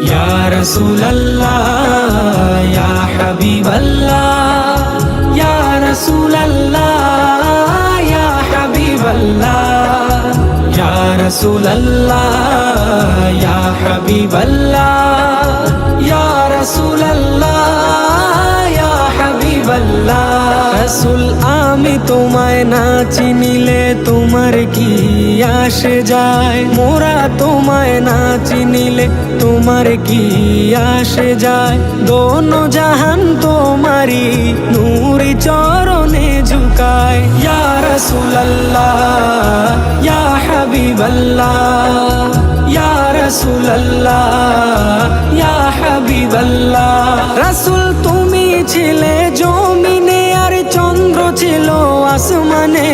ইয়া রাসূলুল্লাহ ইয়া হাবিবাল্লাহ ইয়া রাসূলুল্লাহ ইয়া হাবিবাল্লাহ ইয়া রাসূলুল্লাহ ইয়া হাবিবাল্লাহ ইয়া রাসূলুল্লাহ ইয়া হাবিবাল্লাহ। রাসূল আমি তোমায় না চিনিলে তোমার কি আসে যায়, মোরা তোমায় না চিনিলে তোমার কি আসে যায়। দোনো জাহান তোমারি নূরি চরণে ঝুকায়। ইয়া রাসূলুল্লাহ ইয়া হাবিবাল্লাহ ইয়া রাসূলুল্লাহ ইয়া হাবিবাল্লাহ। রাসূল তুমি ছিলে জমিনে আর চন্দ্র ছিল আসমানে,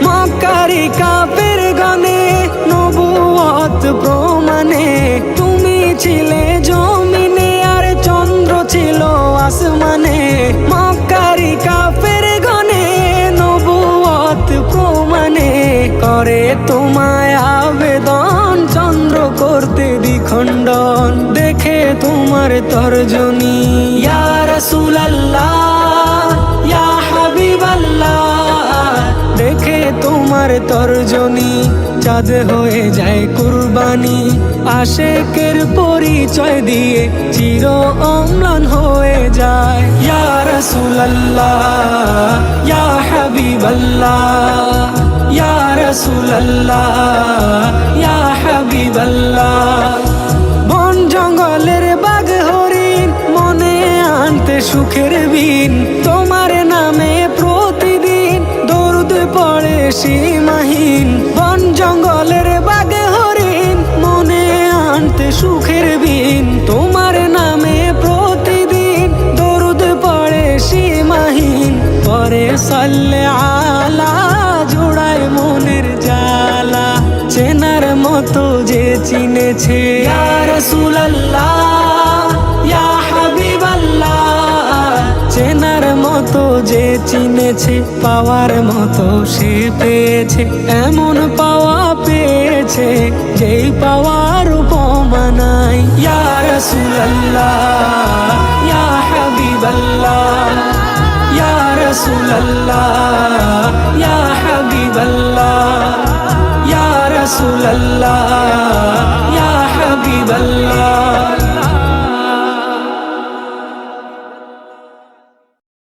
মক্কারি কাফের গানে নবুয়ত প্রমাণে। তুমি ছিলে জমিনে আর চন্দ্র ছিল আসমানে, মক্কারি কাফের গানে নবুয়ত প্রমাণে। করে তোমায় আবেদন চন্দ্র করতে দ্বিখণ্ডন, দেখে তোমার তর্জনী। ইয়া রাসূলুল্লাহ ইয়া হাবিবাল্লাহ, দেখে তোমার তর্জনী চাঁদ হয়ে যায় কুরবানি। আশেকের পরিচয় দিয়ে চির অম্লান হয়ে যায়। ইয়া রাসূলুল্লাহ ইয়া হাবিবাল্লাহ ইয়া রাসূলুল্লাহ ইয়া হাবিবাল্লাহ। বন জঙ্গলের বাঘ হরিণ মনে আনতে সুখের বিন, তোমার নামে প্রতিদিন দরুদ পড়ে সীমাহীন। বন জঙ্গলের বাঘ হরিণ মনে আনতে সুখের বিন, তোমার নামে প্রতিদিন দরুদ পড়ে সীমাহীন। পরে সাল্লে আলা জোড়ায় মনের জালা, চেনার মতো যে চিনেছে। ইয়া রাসূলুল্লাহ ইয়া হাবিবাল্লাহ, চেনার মতো যে চিনেছে, পাওয়ার মতো সে পেয়েছে। এমন পাওয়া পেয়েছে যেই পাওয়ার উপমা নাই। ইয়া রাসূলুল্লাহ ইয়া হাবিবাল্লাহ ইয়া রাসূলুল্লাহ ইয়া হাবিবাল্লাহ ইয়া রাসূলুল্লাহ ইয়া হাবিবাল্লাহ।